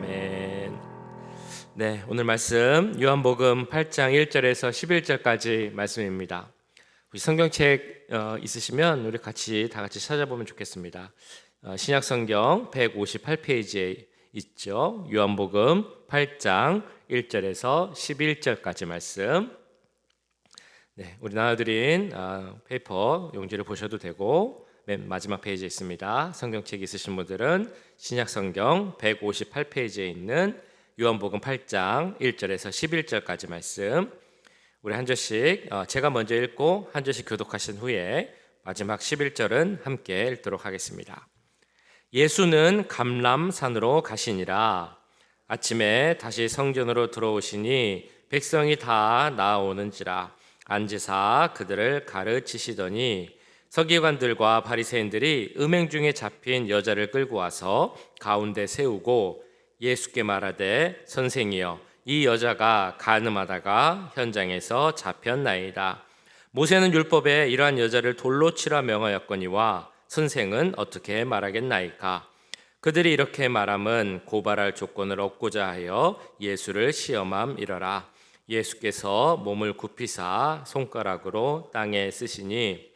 아멘. 네, 오늘 말씀 요한복음 8장 1절에서 11절까지 말씀입니다. 우리 성경책 있으시면 우리 다 같이 찾아보면 좋겠습니다. 신약 성경 158페이지에 있죠. 요한복음 8장 1절에서 11절까지 말씀. 네, 우리 나눠드린 페이퍼 용지를 보셔도 되고 맨 마지막 페이지에 있습니다. 성경책 있으신 분들은 신약 성경 158페이지에 있는 요한복음 8장 1절에서 11절까지 말씀 우리 한 절씩 제가 먼저 읽고 한 절씩 교독하신 후에 마지막 11절은 함께 읽도록 하겠습니다. 예수는 감람산으로 가시니라. 아침에 다시 성전으로 들어오시니 백성이 다 나아오는지라 앉으사 그들을 가르치시더니 서기관들과 바리새인들이 음행 중에 잡힌 여자를 끌고 와서 가운데 세우고 예수께 말하되 선생이여 이 여자가 간음하다가 현장에서 잡혔나이다. 모세는 율법에 이러한 여자를 돌로 치라 명하였거니와 선생은 어떻게 말하겠나이까? 그들이 이렇게 말함은 고발할 조건을 얻고자 하여 예수를 시험함이러라. 예수께서 몸을 굽히사 손가락으로 땅에 쓰시니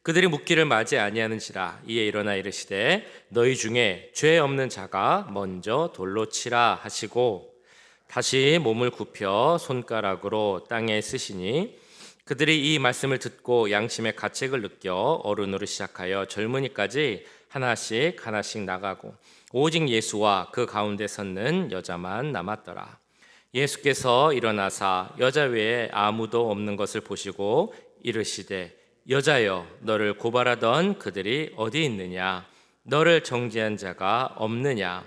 그들이 묻기를 맞이 아니하는지라. 이에 일어나 이르시되 너희 중에 죄 없는 자가 먼저 돌로 치라 하시고 다시 몸을 굽혀 손가락으로 땅에 쓰시니 그들이 이 말씀을 듣고 양심의 가책을 느껴 어른으로 시작하여 젊은이까지 하나씩 나가고 오직 예수와 그 가운데 섰는 여자만 남았더라. 예수께서 일어나사 여자 외에 아무도 없는 것을 보시고 이르시되 여자여 너를 고발하던 그들이 어디 있느냐? 너를 정죄한 자가 없느냐?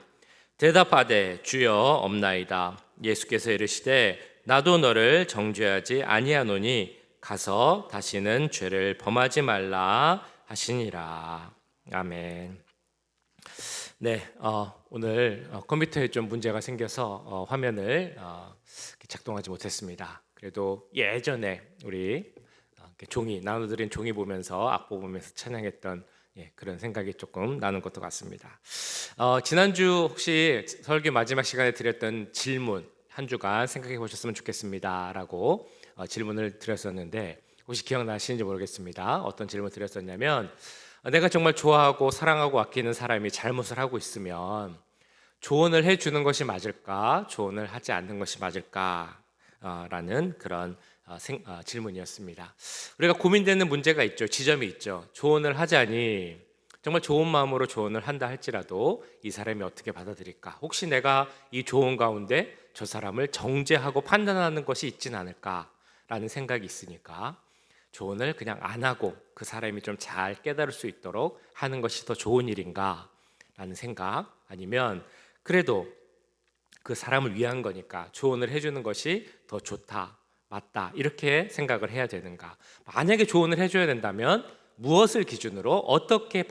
대답하되 주여 없나이다. 예수께서 이르시되 나도 너를 정죄하지 아니하노니 가서 다시는 죄를 범하지 말라 하시니라. 아멘. 네, 오늘 컴퓨터에 좀 문제가 생겨서 화면을 작동하지 못했습니다. 그래도 예전에 우리 종이 나눠드린 종이 보면서 악보 보면서 찬양했던 그런 생각이 조금 나는 것도 같습니다. 지난주 혹시 설교 마지막 시간에 드렸던 질문 한 주간 생각해 보셨으면 좋겠습니다라고 질문을 드렸었는데 혹시 기억나시는지 모르겠습니다. 어떤 질문을 드렸었냐면 내가 정말 좋아하고 사랑하고 아끼는 사람이 잘못을 하고 있으면 조언을 해주는 것이 맞을까? 조언을 하지 않는 것이 맞을까? 라는 그런 질문이었습니다. 우리가 고민되는 문제가 있죠. 지점이 있죠. 조언을 하자니 정말 좋은 마음으로 조언을 한다 할지라도 이 사람이 어떻게 받아들일까? 혹시 내가 이 조언 가운데 저 사람을 정죄하고 판단하는 것이 있지는 않을까라는 생각이 있으니까 조언을 그냥 안 하고 그 사람이 좀 잘 깨달을 수 있도록 하는 것이 더 좋은 일인가? 라는 생각, 아니면 그래도 그 사람을 위한 거니까 조언을 해주는 것이 더 좋다, 맞다 이렇게 생각을 해야 되는가? 만약에 조언을 해줘야 된다면 무엇을 기준으로 어떻게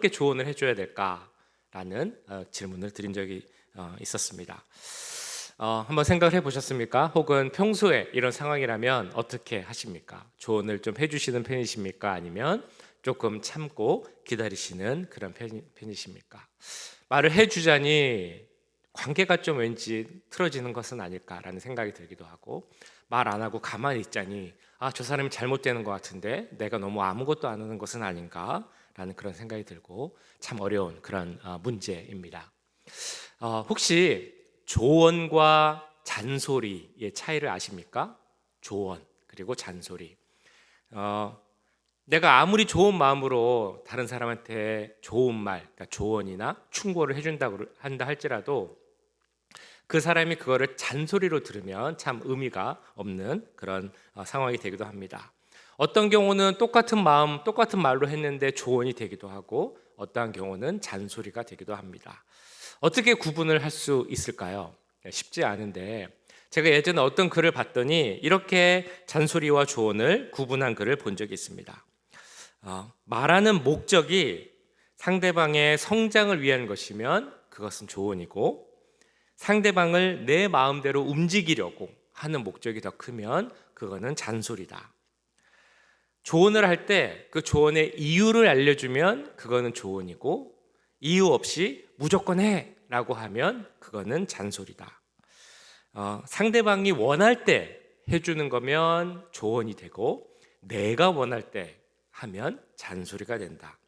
조언을 해줘야 될까라는 질문을 드린 적이 있었습니다. 한번 생각을 해보셨습니까? 혹은 평소에 이런 상황이라면 어떻게 하십니까? 조언을 좀 해주시는 편이십니까? 아니면 조금 참고 기다리시는 그런 편이십니까? 말을 해주자니 관계가 좀 왠지 틀어지는 것은 아닐까라는 생각이 들기도 하고, 말 안 하고 가만히 있자니 저 사람이 잘못되는 것 같은데 내가 너무 아무것도 안 하는 것은 아닌가라는 그런 생각이 들고 참 어려운 그런 문제입니다. 혹시 조언과 잔소리의 차이를 아십니까? 조언 그리고 잔소리. 내가 아무리 좋은 마음으로 다른 사람한테 좋은 말, 그러니까 조언이나 충고를 한다 할지라도 그 사람이 그거를 잔소리로 들으면 참 의미가 없는 그런 상황이 되기도 합니다. 어떤 경우는 똑같은 마음, 똑같은 말로 했는데 조언이 되기도 하고 어떠한 경우는 잔소리가 되기도 합니다. 어떻게 구분을 할 수 있을까요? 쉽지 않은데 제가 예전에 어떤 글을 봤더니 이렇게 잔소리와 조언을 구분한 글을 본 적이 있습니다. 말하는 목적이 상대방의 성장을 위한 것이면 그것은 조언이고, 상대방을 내 마음대로 움직이려고 하는 목적이 더 크면 그거는 잔소리다. 조언을 할 때 그 조언의 이유를 알려주면 그거는 조언이고, 이유 없이 무조건 해 라고 하면 그거는 잔소리다. 상대방이 원할 때 해주는 거면 조언이 되고, 내가 원할 때 하면 잔소리가 된다.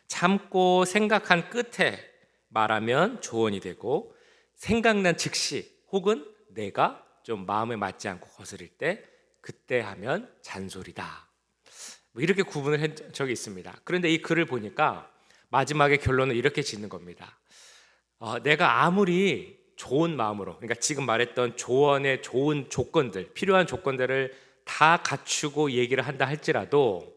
참고 생각한 끝에 말하면 조언이 되고, 생각난 즉시 혹은 내가 좀 마음에 맞지 않고 거스릴 때 그때 하면 잔소리다. 뭐 이렇게 구분을 한 적이 있습니다. 그런데 이 글을 보니까 마지막에 결론을 이렇게 짓는 겁니다. 내가 아무리 좋은 마음으로, 그러니까 지금 말했던 조언의 좋은 조건들, 필요한 조건들을 다 갖추고 얘기를 한다 할지라도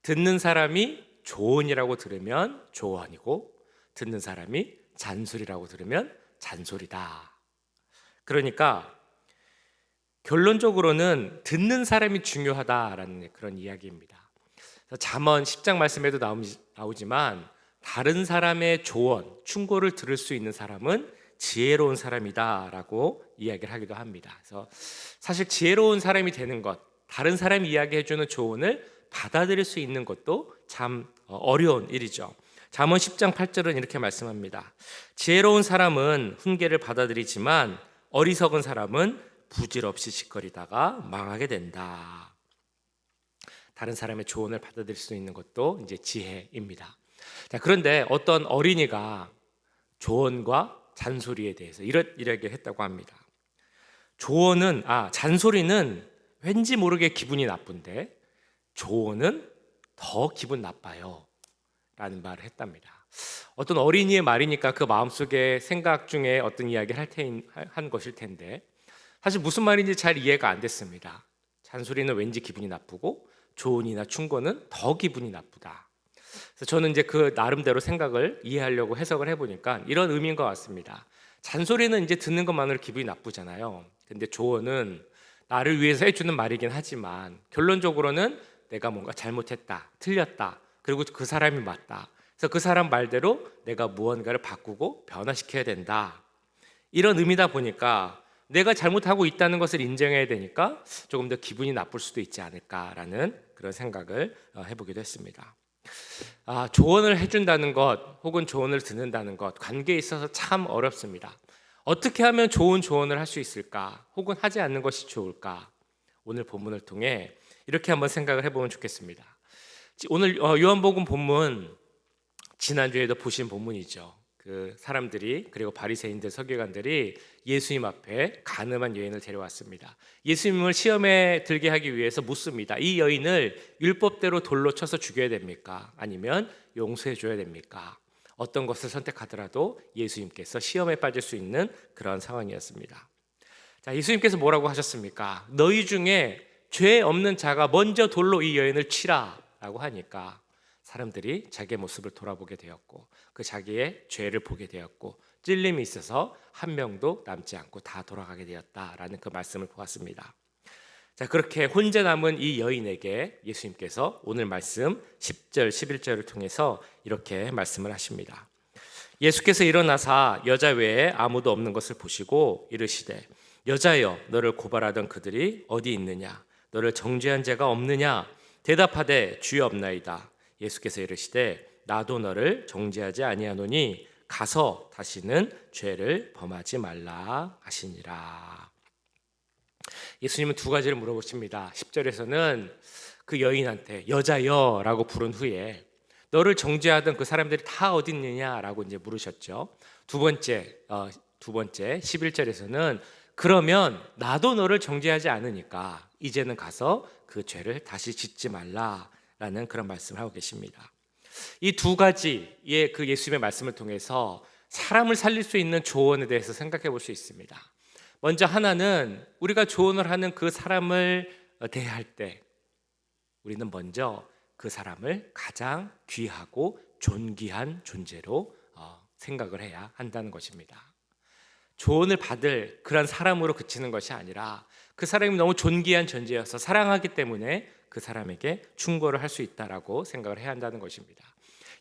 듣는 사람이 조언이라고 들으면 조언이고, 듣는 사람이 잔소리라고 들으면 잔소리다. 그러니까 결론적으로는 듣는 사람이 중요하다라는 그런 이야기입니다. 잠언 10장 말씀에도 나오지만 다른 사람의 조언, 충고를 들을 수 있는 사람은 지혜로운 사람이다라고 이야기를 하기도 합니다. 그래서 사실 지혜로운 사람이 되는 것, 다른 사람이 이야기해주는 조언을 받아들일 수 있는 것도 참 어려운 일이죠. 잠언 10장 8절은 이렇게 말씀합니다. 지혜로운 사람은 훈계를 받아들이지만 어리석은 사람은 부질없이 시끄리다가 망하게 된다. 다른 사람의 조언을 받아들일 수 있는 것도 이제 지혜입니다. 자, 그런데 어떤 어린이가 조언과 잔소리에 대해서 이렇게 했다고 합니다. 잔소리는 왠지 모르게 기분이 나쁜데 조언은 더 기분 나빠요 라는 말을 했답니다. 어떤 어린이의 말이니까 그 마음속에 생각 중에 어떤 이야기를 한 것일 텐데, 사실 무슨 말인지 잘 이해가 안 됐습니다. 잔소리는 왠지 기분이 나쁘고 조언이나 충고는 더 기분이 나쁘다. 그래서 저는 이제 그 나름대로 생각을 이해하려고 해석을 해보니까 이런 의미인 것 같습니다. 잔소리는 이제 듣는 것만으로 기분이 나쁘잖아요. 근데 조언은 나를 위해서 해주는 말이긴 하지만 결론적으로는 내가 뭔가 잘못했다, 틀렸다, 그리고 그 사람이 맞다. 그래서 그 사람 말대로 내가 무언가를 바꾸고 변화시켜야 된다. 이런 의미다 보니까 내가 잘못하고 있다는 것을 인정해야 되니까 조금 더 기분이 나쁠 수도 있지 않을까라는 그런 생각을 해보기도 했습니다. 조언을 해준다는 것 혹은 조언을 듣는다는 것, 관계에 있어서 참 어렵습니다. 어떻게 하면 좋은 조언을 할 수 있을까? 혹은 하지 않는 것이 좋을까? 오늘 본문을 통해 이렇게 한번 생각을 해보면 좋겠습니다. 오늘 요한복음 본문, 지난주에도 보신 본문이죠. 그 사람들이, 그리고 바리새인들, 서기관들이 예수님 앞에 가늠한 여인을 데려왔습니다. 예수님을 시험에 들게 하기 위해서 묻습니다. 이 여인을 율법대로 돌로 쳐서 죽여야 됩니까? 아니면 용서해 줘야 됩니까? 어떤 것을 선택하더라도 예수님께서 시험에 빠질 수 있는 그런 상황이었습니다. 자, 예수님께서 뭐라고 하셨습니까? 너희 중에 죄 없는 자가 먼저 돌로 이 여인을 치라 라고 하니까 사람들이 자기의 모습을 돌아보게 되었고, 그 자기의 죄를 보게 되었고, 찔림이 있어서 한 명도 남지 않고 다 돌아가게 되었다라는 그 말씀을 보았습니다. 자, 그렇게 혼자 남은 이 여인에게 예수님께서 오늘 말씀 10절 11절을 통해서 이렇게 말씀을 하십니다. 예수께서 일어나사 여자 외에 아무도 없는 것을 보시고 이르시되, 여자여, 너를 고발하던 그들이 어디 있느냐? 너를 정죄한 자가 없느냐? 대답하되 주여 없나이다. 예수께서 이르시되, 나도 너를 정죄하지 아니하노니 가서 다시는 죄를 범하지 말라 하시니라. 예수님은 두 가지를 물어보십니다. 10절에서는 그 여인한테 여자여 라고 부른 후에 너를 정죄하던 그 사람들이 다 어디 있느냐라고 이제 물으셨죠. 두 번째 11절에서는 그러면 나도 너를 정죄하지 않으니까 이제는 가서 그 죄를 다시 짓지 말라라는 그런 말씀을 하고 계십니다. 이 두 가지의 그 예수님의 말씀을 통해서 사람을 살릴 수 있는 조언에 대해서 생각해 볼 수 있습니다. 먼저 하나는 우리가 조언을 하는 그 사람을 대할 때 우리는 먼저 그 사람을 가장 귀하고 존귀한 존재로 생각을 해야 한다는 것입니다. 조언을 받을 그런 사람으로 그치는 것이 아니라 그 사람이 너무 존귀한 존재여서 사랑하기 때문에 그 사람에게 충고를 할 수 있다라고 생각을 해야 한다는 것입니다.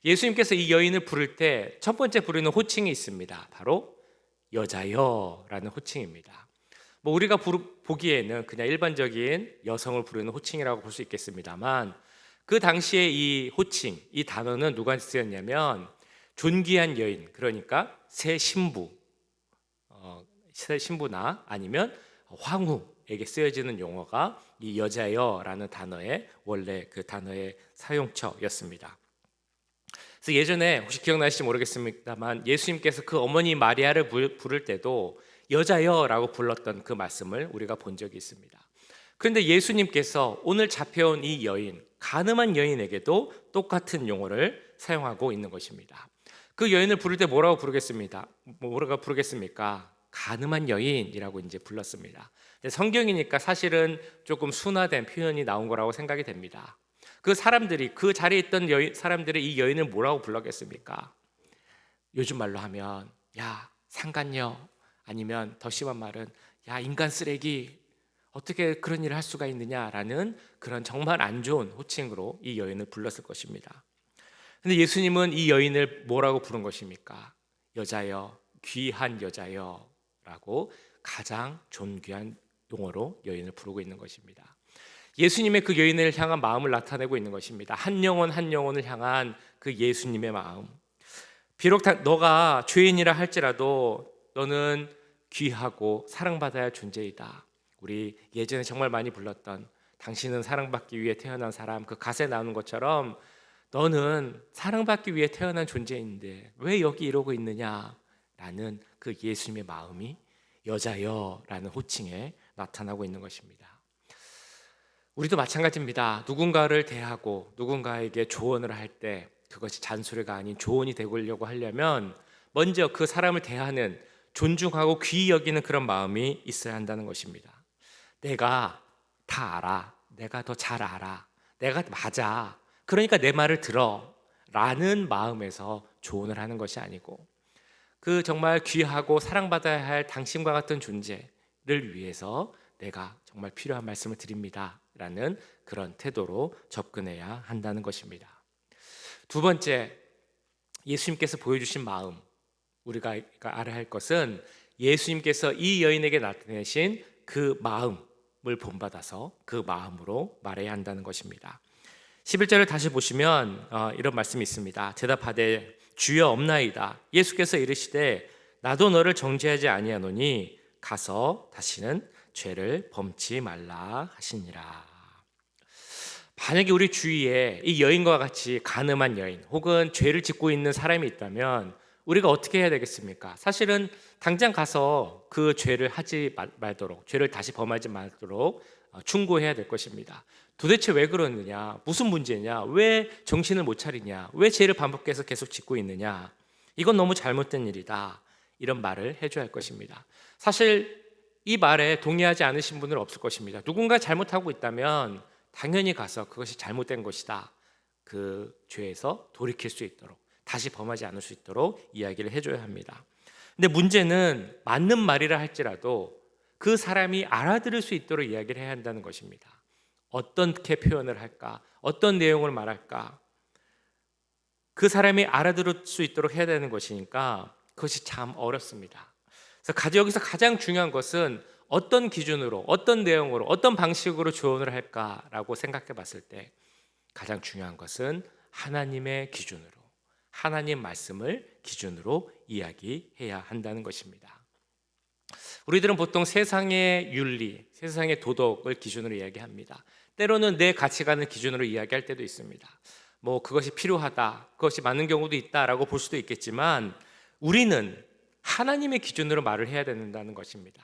예수님께서 이 여인을 부를 때 첫 번째 부르는 호칭이 있습니다. 바로 여자여라는 호칭입니다. 우리가 보기에는 그냥 일반적인 여성을 부르는 호칭이라고 볼 수 있겠습니다만, 그 당시에 이 호칭, 이 단어는 누가 쓰였냐면 존귀한 여인, 그러니까 새 신부, 새 신부나 아니면 황후에게 쓰여지는 용어가 이 여자여라는 단어의 원래 그 단어의 사용처였습니다. 그래서 예전에 혹시 기억나실지 모르겠습니다만 예수님께서 그 어머니 마리아를 부를 때도 여자여라고 불렀던 그 말씀을 우리가 본 적이 있습니다. 그런데 예수님께서 오늘 잡혀온 이 여인, 가늠한 여인에게도 똑같은 용어를 사용하고 있는 것입니다. 그 여인을 부를 때 뭐라고 부르겠습니까? 가늠한 여인이라고 이제 불렀습니다. 근데 성경이니까 사실은 조금 순화된 표현이 나온 거라고 생각이 됩니다. 그 사람들이, 그 자리에 있던 사람들이 이 여인을 뭐라고 불렀겠습니까? 요즘 말로 하면 야 상간녀, 아니면 더 심한 말은 야 인간 쓰레기, 어떻게 그런 일을 할 수가 있느냐라는 그런 정말 안 좋은 호칭으로 이 여인을 불렀을 것입니다. 근데 예수님은 이 여인을 뭐라고 부른 것입니까? 여자여, 귀한 여자여 라고 가장 존귀한 용어로 여인을 부르고 있는 것입니다. 예수님의 그 여인을 향한 마음을 나타내고 있는 것입니다. 한 영혼 한 영혼을 향한 그 예수님의 마음. 비록 너가 죄인이라 할지라도 너는 귀하고 사랑받아야 할 존재이다. 우리 예전에 정말 많이 불렀던 당신은 사랑받기 위해 태어난 사람, 그 가사에 나오는 것처럼 너는 사랑받기 위해 태어난 존재인데 왜 여기 이러고 있느냐라는 그 예수님의 마음이 여자여라는 호칭에 나타나고 있는 것입니다. 우리도 마찬가지입니다. 누군가를 대하고 누군가에게 조언을 할 때 그것이 잔소리가 아닌 조언이 되려고 하려면 먼저 그 사람을 대하는, 존중하고 귀히 여기는 그런 마음이 있어야 한다는 것입니다. 내가 다 알아, 내가 더 잘 알아, 내가 맞아, 그러니까 내 말을 들어 라는 마음에서 조언을 하는 것이 아니고, 그 정말 귀하고 사랑받아야 할 당신과 같은 존재를 위해서 내가 정말 필요한 말씀을 드립니다 라는 그런 태도로 접근해야 한다는 것입니다. 두 번째, 예수님께서 보여주신 마음, 우리가 알아야 할 것은 예수님께서 이 여인에게 나타내신 그 마음을 본받아서 그 마음으로 말해야 한다는 것입니다. 11절을 다시 보시면 이런 말씀이 있습니다. 대답하되 주여 없나이다. 예수께서 이르시되 나도 너를 정죄하지 아니하노니 가서 다시는 죄를 범치 말라 하시니라. 만약에 우리 주위에 이 여인과 같이 가늠한 여인 혹은 죄를 짓고 있는 사람이 있다면 우리가 어떻게 해야 되겠습니까? 사실은 당장 가서 그 죄를 하지 말도록, 죄를 다시 범하지 말도록 충고해야 될 것입니다. 도대체 왜 그러느냐? 무슨 문제냐? 왜 정신을 못 차리냐? 왜 죄를 반복해서 계속 짓고 있느냐? 이건 너무 잘못된 일이다. 이런 말을 해줘야 할 것입니다. 사실 이 말에 동의하지 않으신 분은 없을 것입니다. 누군가 잘못하고 있다면 당연히 가서 그것이 잘못된 것이다, 그 죄에서 돌이킬 수 있도록, 다시 범하지 않을 수 있도록 이야기를 해줘야 합니다. 근데 문제는 맞는 말이라 할지라도 그 사람이 알아들을 수 있도록 이야기를 해야 한다는 것입니다. 어떻게 표현을 할까? 어떤 내용을 말할까? 그 사람이 알아들을 수 있도록 해야 되는 것이니까 그것이 참 어렵습니다. 그래서 여기서 가장 중요한 것은 어떤 기준으로, 어떤 내용으로, 어떤 방식으로 조언을 할까라고 생각해 봤을 때 가장 중요한 것은 하나님의 기준으로, 하나님 말씀을 기준으로 이야기해야 한다는 것입니다. 우리들은 보통 세상의 윤리, 세상의 도덕을 기준으로 이야기합니다. 때로는 내 가치관을 기준으로 이야기할 때도 있습니다. 그것이 필요하다, 그것이 맞는 경우도 있다라고 볼 수도 있겠지만 우리는 하나님의 기준으로 말을 해야 된다는 것입니다.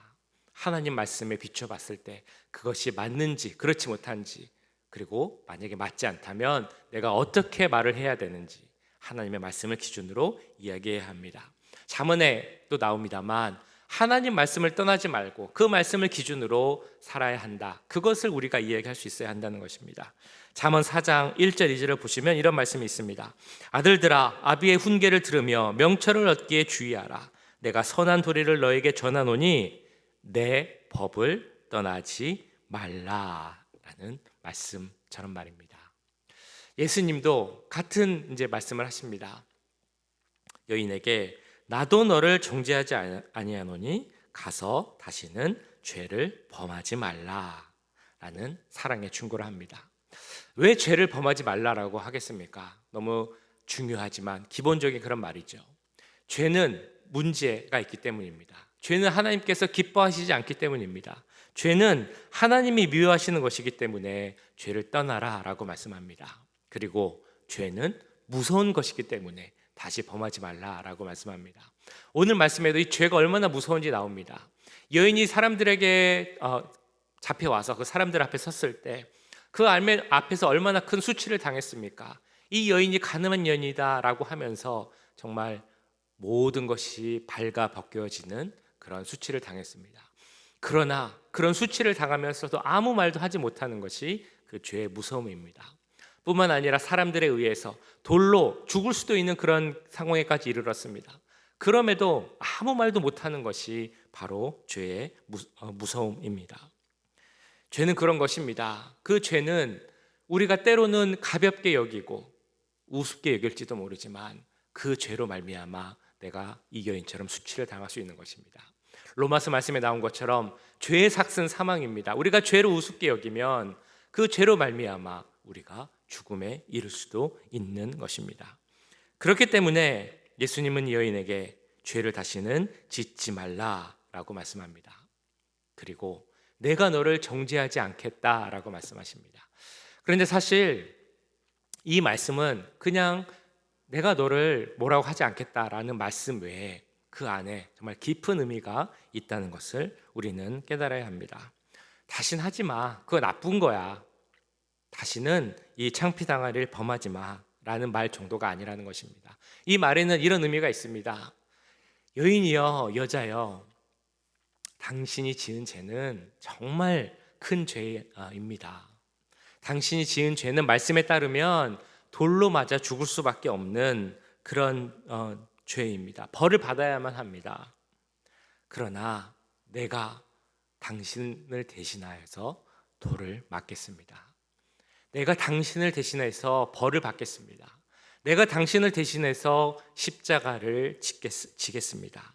하나님 말씀에 비춰봤을 때 그것이 맞는지 그렇지 못한지, 그리고 만약에 맞지 않다면 내가 어떻게 말을 해야 되는지 하나님의 말씀을 기준으로 이야기해야 합니다. 잠언에 또 나옵니다만 하나님 말씀을 떠나지 말고 그 말씀을 기준으로 살아야 한다. 그것을 우리가 이야기할 수 있어야 한다는 것입니다. 잠언 4장 1절 2절을 보시면 이런 말씀이 있습니다. 아들들아 아비의 훈계를 들으며 명철을 얻기에 주의하라. 내가 선한 도리를 너에게 전하노니 내 법을 떠나지 말라라는 말씀처럼 말입니다. 예수님도 같은 이제 말씀을 하십니다. 여인에게 나도 너를 정죄하지 아니하노니 가서 다시는 죄를 범하지 말라라는 사랑의 충고를 합니다. 왜 죄를 범하지 말라라고 하겠습니까? 너무 중요하지만 기본적인 그런 말이죠. 죄는 문제가 있기 때문입니다. 죄는 하나님께서 기뻐하시지 않기 때문입니다. 죄는 하나님이 미워하시는 것이기 때문에 죄를 떠나라 라고 말씀합니다. 그리고 죄는 무서운 것이기 때문에 다시 범하지 말라라고 말씀합니다. 오늘 말씀에도 이 죄가 얼마나 무서운지 나옵니다. 여인이 사람들에게 잡혀와서 그 사람들 앞에 섰을 때 그 앞에서 얼마나 큰 수치를 당했습니까? 이 여인이 가늠한 여인이다라고 하면서 정말 모든 것이 발가 벗겨지는 그런 수치를 당했습니다. 그러나 그런 수치를 당하면서도 아무 말도 하지 못하는 것이 그 죄의 무서움입니다. 뿐만 아니라 사람들에 의해서 돌로 죽을 수도 있는 그런 상황에까지 이르렀습니다. 그럼에도 아무 말도 못하는 것이 바로 죄의 무서움입니다. 죄는 그런 것입니다. 그 죄는 우리가 때로는 가볍게 여기고 우습게 여길지도 모르지만 그 죄로 말미암아 내가 이 여인처럼 수치를 당할 수 있는 것입니다. 로마서 말씀에 나온 것처럼 죄의 삭은 사망입니다. 우리가 죄를 우습게 여기면 그 죄로 말미암아 우리가 죽음에 이를 수도 있는 것입니다. 그렇기 때문에 예수님은 이 여인에게 죄를 다시는 짓지 말라라고 말씀합니다. 그리고 내가 너를 정죄하지 않겠다라고 말씀하십니다. 그런데 사실 이 말씀은 그냥 내가 너를 뭐라고 하지 않겠다라는 말씀 외에 그 안에 정말 깊은 의미가 있다는 것을 우리는 깨달아야 합니다. 다신 하지 마. 그거 나쁜 거야. 다시는 이 창피당할 일 범하지 마라는 말 정도가 아니라는 것입니다. 이 말에는 이런 의미가 있습니다. 여인이여, 여자여, 당신이 지은 죄는 정말 큰 죄입니다. 당신이 지은 죄는 말씀에 따르면 돌로 맞아 죽을 수밖에 없는 그런 죄입니다. 벌을 받아야만 합니다. 그러나 내가 당신을 대신하여서 돌을 맞겠습니다. 내가 당신을 대신해서 벌을 받겠습니다. 내가 당신을 대신해서 십자가를 지겠습니다.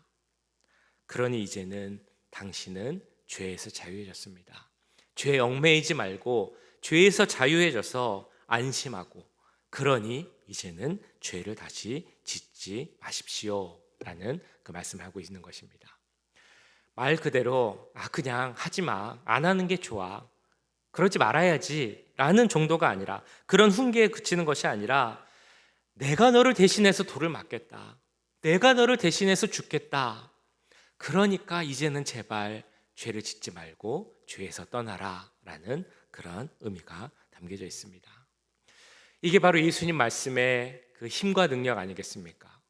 그러니 이제는 당신은 죄에서 자유해졌습니다. 죄에 얽매이지 말고 죄에서 자유해져서 안심하고, 그러니 이제는 죄를 다시 짓지 마십시오 라는 그 말씀을 하고 있는 것입니다. 말 그대로 그냥 하지 마, 안 하는 게 좋아, 그러지 말아야지 라는 정도가 아니라, 그런 훈계에 그치는 것이 아니라 내가 너를 대신해서 돌을 맞겠다, 내가 너를 대신해서 죽겠다, 그러니까 이제는 제발 죄를 짓지 말고 죄에서 떠나라 라는 그런 의미가 담겨져 있습니다. 이게 바로 예수님 말씀의 그 힘과 능력 아니겠습니까?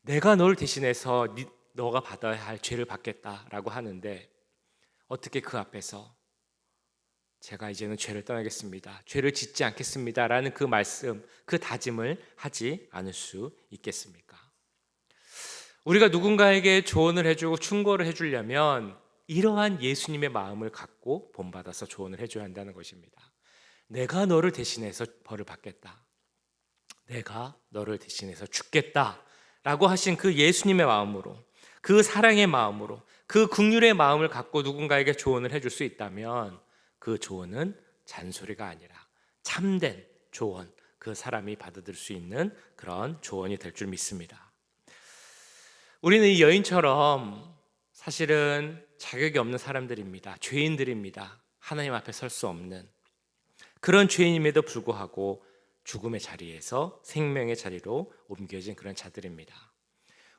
내가 너를 대신해서 너가 받아야 할 죄를 받겠다라고 하는데 어떻게 그 앞에서 제가 이제는 죄를 떠나겠습니다, 죄를 짓지 않겠습니다 라는 그 말씀, 그 다짐을 하지 않을 수 있겠습니까? 우리가 누군가에게 조언을 해주고 충고를 해주려면 이러한 예수님의 마음을 갖고 본받아서 조언을 해줘야 한다는 것입니다. 내가 너를 대신해서 벌을 받겠다, 내가 너를 대신해서 죽겠다 라고 하신 그 예수님의 마음으로, 그 사랑의 마음으로, 그 긍휼의 마음을 갖고 누군가에게 조언을 해줄 수 있다면 그 조언은 잔소리가 아니라 참된 조언, 그 사람이 받아들일 수 있는 그런 조언이 될 줄 믿습니다. 우리는 이 여인처럼 사실은 자격이 없는 사람들입니다. 죄인들입니다. 하나님 앞에 설 수 없는 그런 죄인임에도 불구하고 죽음의 자리에서 생명의 자리로 옮겨진 그런 자들입니다.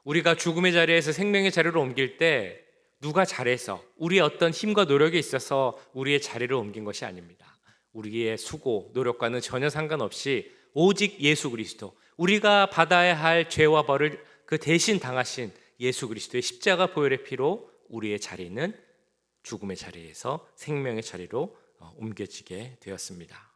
우리가 죽음의 자리에서 생명의 자리로 옮길 때 누가 잘해서 우리의 어떤 힘과 노력에 있어서 우리의 자리를 옮긴 것이 아닙니다. 우리의 수고, 노력과는 전혀 상관없이 오직 예수 그리스도, 우리가 받아야 할 죄와 벌을 그 대신 당하신 예수 그리스도의 십자가 보혈의 피로 우리의 자리는 죽음의 자리에서 생명의 자리로 옮겨지게 되었습니다.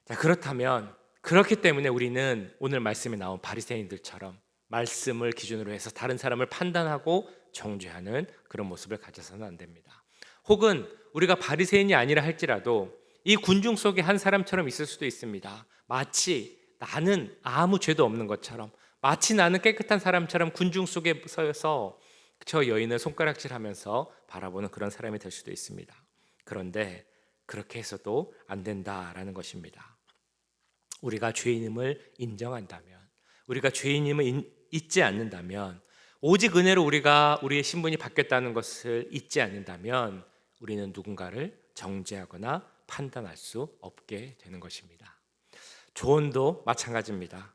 자, 그렇다면 그렇기 때문에 우리는 오늘 말씀에 나온 바리새인들처럼 말씀을 기준으로 해서 다른 사람을 판단하고 정죄하는 그런 모습을 가져서는 안 됩니다. 혹은 우리가 바리새인이 아니라 할지라도 이 군중 속에 한 사람처럼 있을 수도 있습니다. 마치 나는 아무 죄도 없는 것처럼, 마치 나는 깨끗한 사람처럼 군중 속에 서서 저 여인을 손가락질하면서 바라보는 그런 사람이 될 수도 있습니다. 그런데 그렇게 해서도 안 된다라는 것입니다. 우리가 죄인임을 인정한다면, 우리가 죄인임을 잊지 않는다면, 오직 은혜로 우리가 우리의 신분이 바뀌었다는 것을 잊지 않는다면 우리는 누군가를 정죄하거나 판단할 수 없게 되는 것입니다. 조언도 마찬가지입니다.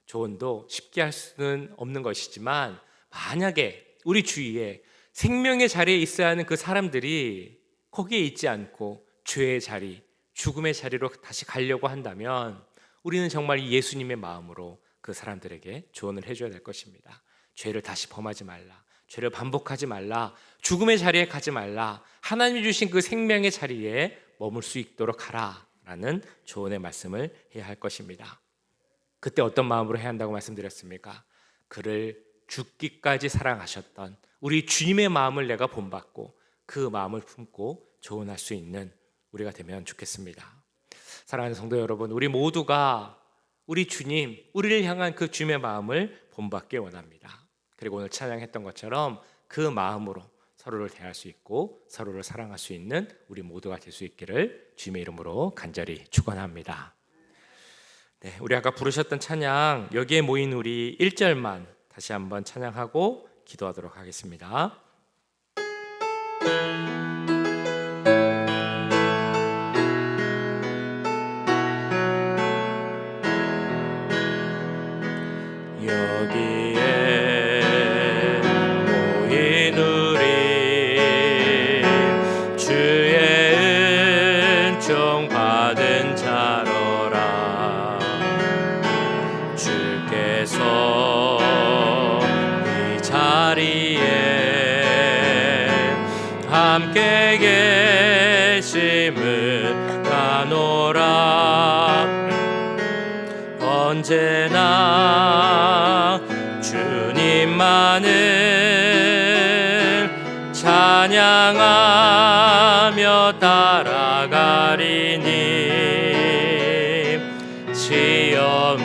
조언도 쉽게 할 수는 없는 것이지만, 만약에 우리 주위에 생명의 자리에 있어야 하는 그 사람들이 거기에 있지 않고 죄의 자리, 죽음의 자리로 다시 가려고 한다면 우리는 정말 예수님의 마음으로 그 사람들에게 조언을 해줘야 될 것입니다. 죄를 다시 범하지 말라, 죄를 반복하지 말라, 죽음의 자리에 가지 말라, 하나님이 주신 그 생명의 자리에 머물 수 있도록 하라 라는 조언의 말씀을 해야 할 것입니다. 그때 어떤 마음으로 해야 한다고 말씀드렸습니까? 그를 죽기까지 사랑하셨던 우리 주님의 마음을 내가 본받고 그 마음을 품고 조언할 수 있는 우리가 되면 좋겠습니다. 사랑하는 성도 여러분, 우리 모두가 우리 주님, 우리를 향한 그 주님의 마음을 본받기 원합니다. 그리고 오늘 찬양했던 것처럼 그 마음으로 서로를 대할 수 있고 서로를 사랑할 수 있는 우리 모두가 될 수 있기를 주님의 이름으로 간절히 축원합니다. 네, 우리 아까 부르셨던 찬양, 여기에 모인 우리 1절만 다시 한번 찬양하고 기도하도록 하겠습니다. 여기에 모인 우리 주의 은총 받은 자로라. 주께서 이 자리에 함께 계심을 아노라. 언제나 주님만을 찬양하며 따라가리니 시험을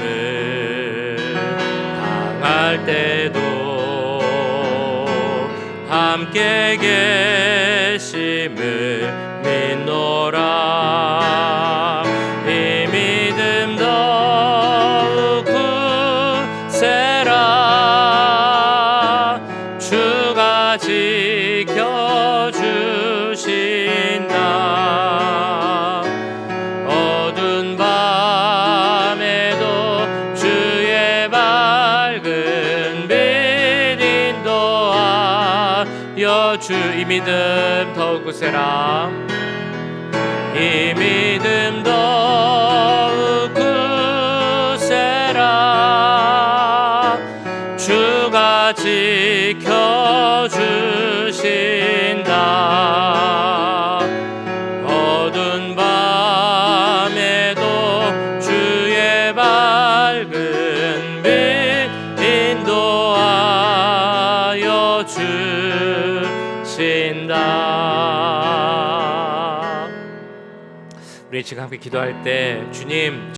당할 때도 함께 계심을 믿노라. 이 믿음 더욱 굳세라. 주가 지켜주신다. 어두운 밤에도 주의 밝은 빛 인도하여 주. 이 믿음 더욱 굳세라. 이 믿음 더욱 굳세라. 주가 지켜주신다. 어두운 밤에도 주의 밝은 빛 인도하여 주신다. 우리 지금 함께 기도할 때 주님